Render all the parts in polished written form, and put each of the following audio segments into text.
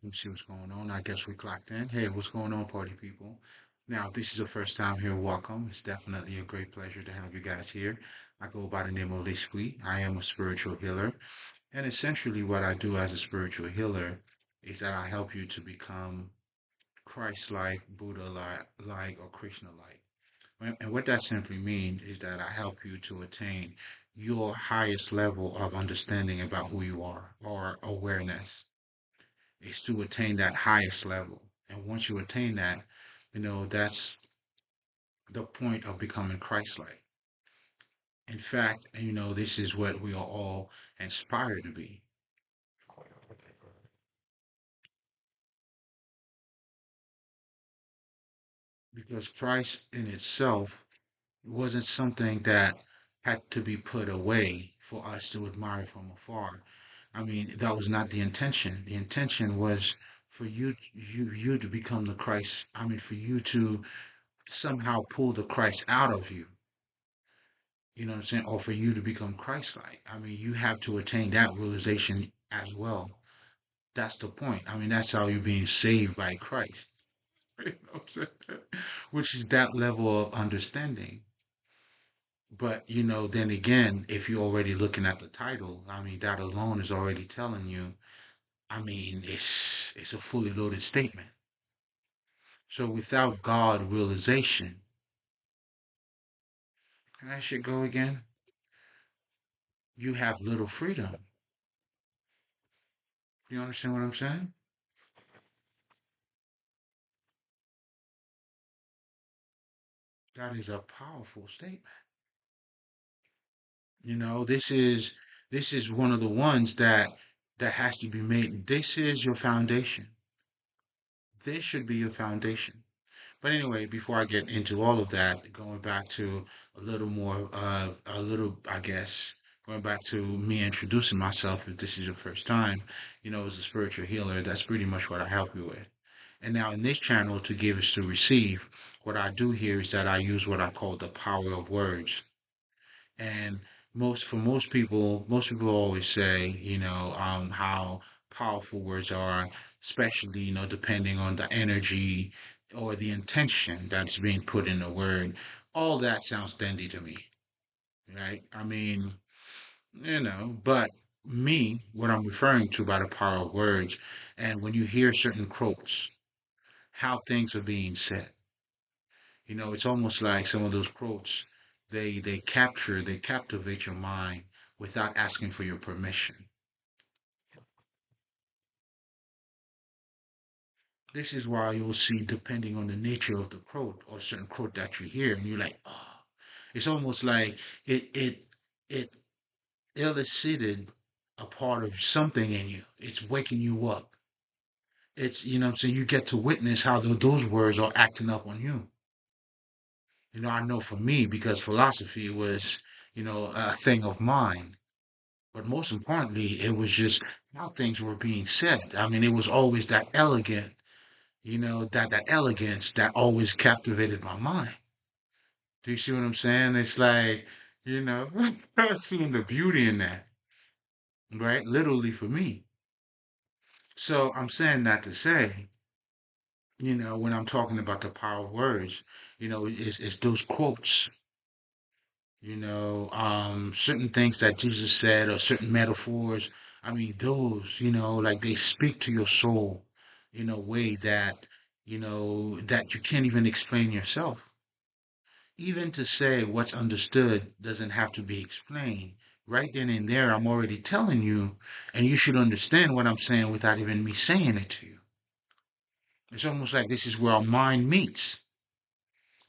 Let me see what's going on. I guess we clocked in. Hey, what's going on, party people? Now, if this is your first time here, welcome. It's definitely a great pleasure to have you guys here. I go by the name of Lespri. I am a spiritual healer. And essentially, what I do as a spiritual healer is that I help you to become Christ-like, Buddha-like, or Krishna-like. And what that simply means is that I help you to attain your highest level of understanding about who you are or awareness is to attain that highest level. And once you attain that, that's the point of becoming Christ-like. In fact, this is what we are all inspired to be. Because Christ in itself wasn't something that had to be put away for us to admire from afar. I mean, that was not the intention. The intention was for you to become the Christ. I mean, for you to somehow pull the Christ out of you. You know what I'm saying? Or for you to become Christ-like. I mean, you have to attain that realization as well. That's the point. I mean, that's how you're being saved by Christ. You know what I'm saying? Which is that level of understanding. But, then again, if you're already looking at the title, I mean, that alone is already telling you, I mean, it's a fully loaded statement. So without God realization, and that should go again, you have little freedom. You understand what I'm saying? That is a powerful statement. This is one of the ones that has to be made. This is your foundation. This should be your foundation. But anyway, before I get into all of that, going back to a little more of a little, I guess, going back to me introducing myself, if this is your first time, as a spiritual healer, that's pretty much what I help you with. And now in this channel, to give is to receive, what I do here is that I use what I call the power of words. And most people always say, how powerful words are, especially, depending on the energy or the intention that's being put in the word. All that sounds dandy to me, right? I mean, but me, what I'm referring to by the power of words, and when you hear certain quotes, how things are being said. It's almost like some of those quotes, they captivate your mind without asking for your permission. This is why you'll see, depending on the nature of the quote or certain quote that you hear, and you're like, oh, it's almost like it elicited a part of something in you. It's waking you up. It's, what I'm saying, you get to witness how those words are acting up on you. I know for me, because philosophy was, a thing of mine. But most importantly, it was just how things were being said. I mean, it was always that elegant, that elegance that always captivated my mind. Do you see what I'm saying? It's like, seeing the beauty in that, right? Literally for me. So I'm saying that to say, when I'm talking about the power of words, it's those quotes, certain things that Jesus said or certain metaphors. I mean, those, like they speak to your soul in a way that you can't even explain yourself. Even to say what's understood doesn't have to be explained. Right then and there, I'm already telling you, and you should understand what I'm saying without even me saying it to you. It's almost like this is where our mind meets.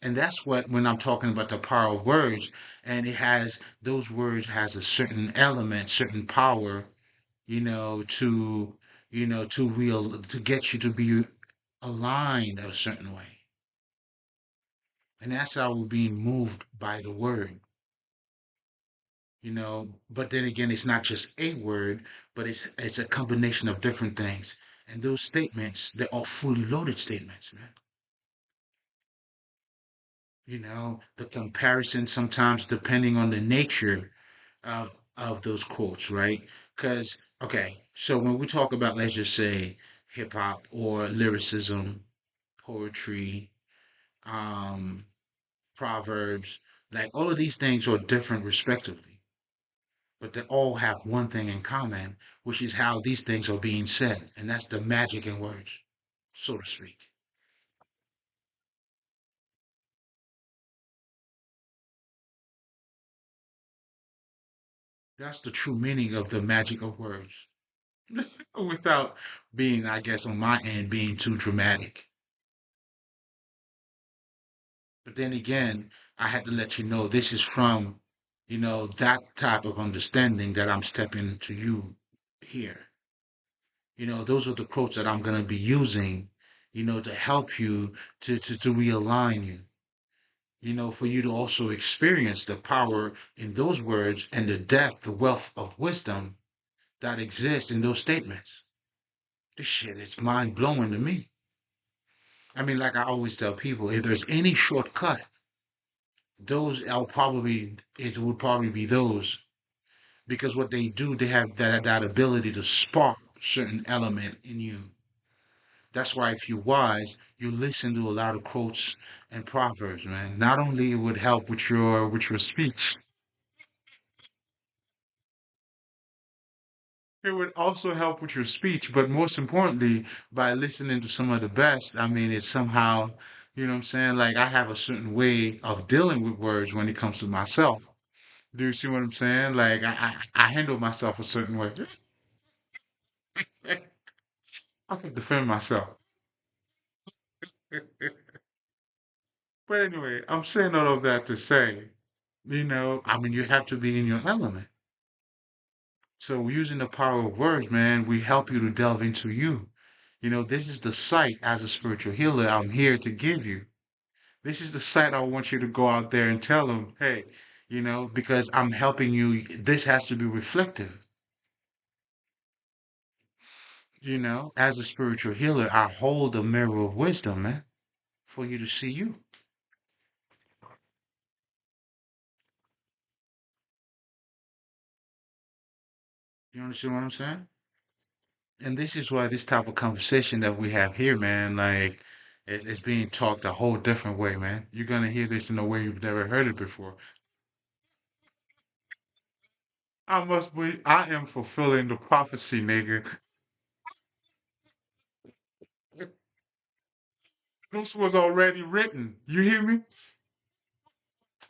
And that's what, when I'm talking about the power of words, and those words has a certain element, certain power, to, to get you to be aligned a certain way. And that's how we're being moved by the word, but then again, it's not just a word, but it's a combination of different things. And those statements, they're all fully loaded statements, man. The comparison sometimes depending on the nature of those quotes, right? Because okay, so when we talk about, let's just say, hip hop or lyricism, poetry, um, proverbs. Like all of these things are different respectively, but they all have one thing in common, which is how these things are being said, and that's the magic in words, so to speak. That's the true meaning of the magic of words. Without being, I guess, on my end, being too dramatic. But then again, I had to let you know this is from, that type of understanding that I'm stepping to you here. Those are the quotes that I'm going to be using, to help you to realign you, for you to also experience the power in those words and the depth, the wealth of wisdom that exists in those statements. This shit is mind blowing to me. I mean, like I always tell people, if there's any shortcut, it would probably be those because what they do, they have that ability to spark certain element in you. That's why if you're wise, you listen to a lot of quotes and proverbs, man. Not only it would help with your speech, it would also help with your speech, but most importantly, by listening to some of the best, I mean, it's somehow, you know what I'm saying? Like I have a certain way of dealing with words when it comes to myself. Do you see what I'm saying? Like I handle myself a certain way. I can defend myself. But anyway, I'm saying all of that to say, I mean, you have to be in your element. So using the power of words, man, we help you to delve into you. This is the sight as a spiritual healer I'm here to give you. This is the sight I want you to go out there and tell them, hey, because I'm helping you. This has to be reflective. As a spiritual healer, I hold a mirror of wisdom, man, for you to see you. You understand what I'm saying? And this is why this type of conversation that we have here, man, like it's being talked a whole different way, man. You're gonna hear this in a way you've never heard it before. I am fulfilling the prophecy, nigga. This was already written. You hear me?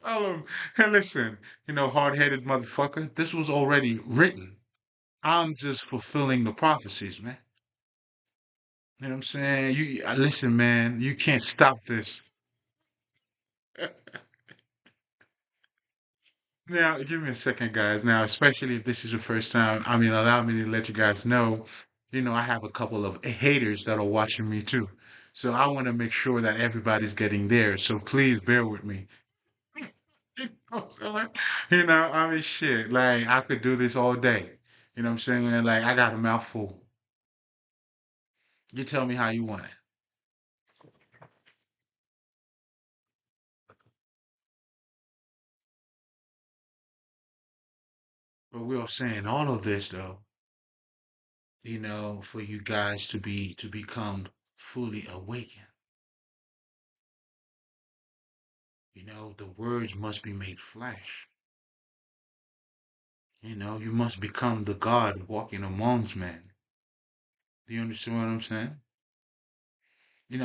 Tell him, hey, listen, hard-headed motherfucker, this was already written. I'm just fulfilling the prophecies, man. You know what I'm saying? Listen, man, you can't stop this. Now, give me a second, guys. Now, especially if this is your first time, I mean, allow me to let you guys know, I have a couple of haters that are watching me too. So I want to make sure that everybody's getting there. So please bear with me. You know what I'm saying? I mean, shit, like I could do this all day. You know what I'm saying? Like I got a mouthful. You tell me how you want it. But we are saying all of this though, for you guys to become fully awakened. The words must be made flesh. You must become the God walking amongst men. Do you understand what I'm saying?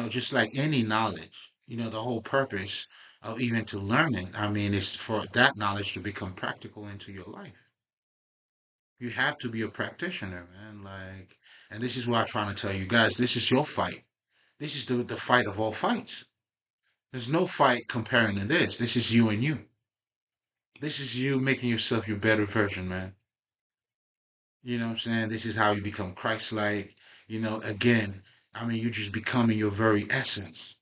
Just like any knowledge, the whole purpose of even to learn it, I mean, is for that knowledge to become practical into your life. You have to be a practitioner, man. Like, and this is what I'm trying to tell you guys. This is your fight. This is the fight of all fights. There's no fight comparing to this. This is you and you. This is you making yourself your better version, man. You know what I'm saying? This is how you become Christ-like. Again, I mean, you just becoming your very essence.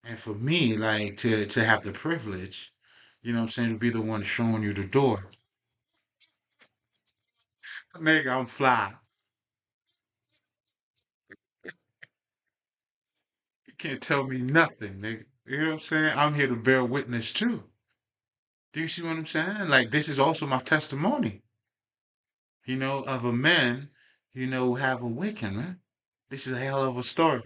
And for me, like to have the privilege, what I'm saying, to be the one showing you the door. Nigga, I'm fly. You can't tell me nothing, nigga. You know what I'm saying? I'm here to bear witness too. Do you see what I'm saying? Like this is also my testimony, of a man, who have awakened, man. This is a hell of a story.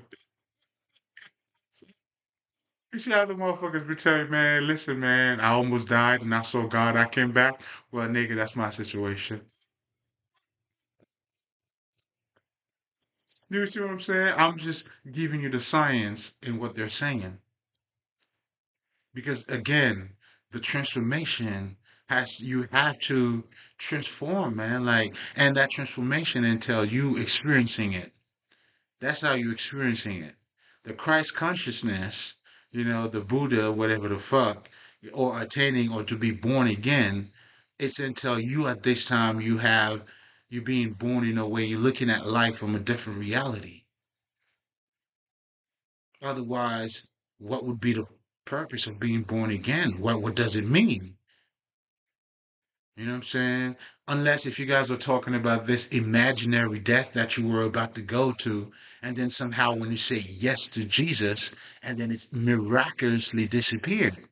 You see how the motherfuckers be telling, man, listen, man, I almost died and I saw God, I came back. Well, nigga, that's my situation. You see what I'm saying? I'm just giving you the science in what they're saying. Because again, the transformation you have to transform, man. Like, and that transformation entails you experiencing it. That's how you experiencing it. The Christ consciousness, the Buddha, whatever the fuck, or attaining or to be born again, it's until you at this time you being born in a way, you're looking at life from a different reality. Otherwise, what would be the purpose of being born again? What does it mean? You know what I'm saying? Unless if you guys are talking about this imaginary death that you were about to go to, and then somehow when you say yes to Jesus, and then it's miraculously disappeared.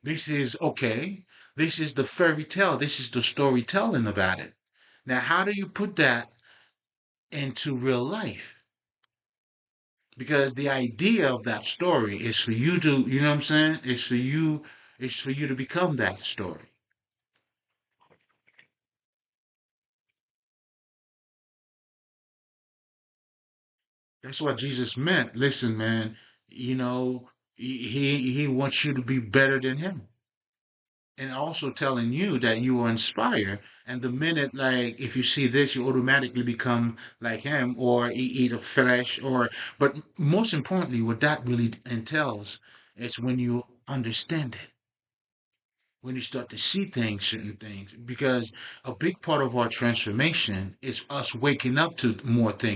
This is okay. This is the fairy tale. This is the storytelling about it. Now, how do you put that into real life? Because the idea of that story is for you to, you know what I'm saying? It's for you to become that story. That's what Jesus meant. Listen, man, he wants you to be better than him. And also telling you that you are inspired. And the minute, like, if you see this, you automatically become like him or eat of flesh but most importantly, what that really entails is when you understand it, when you start to see things, certain things, because a big part of our transformation is us waking up to more things.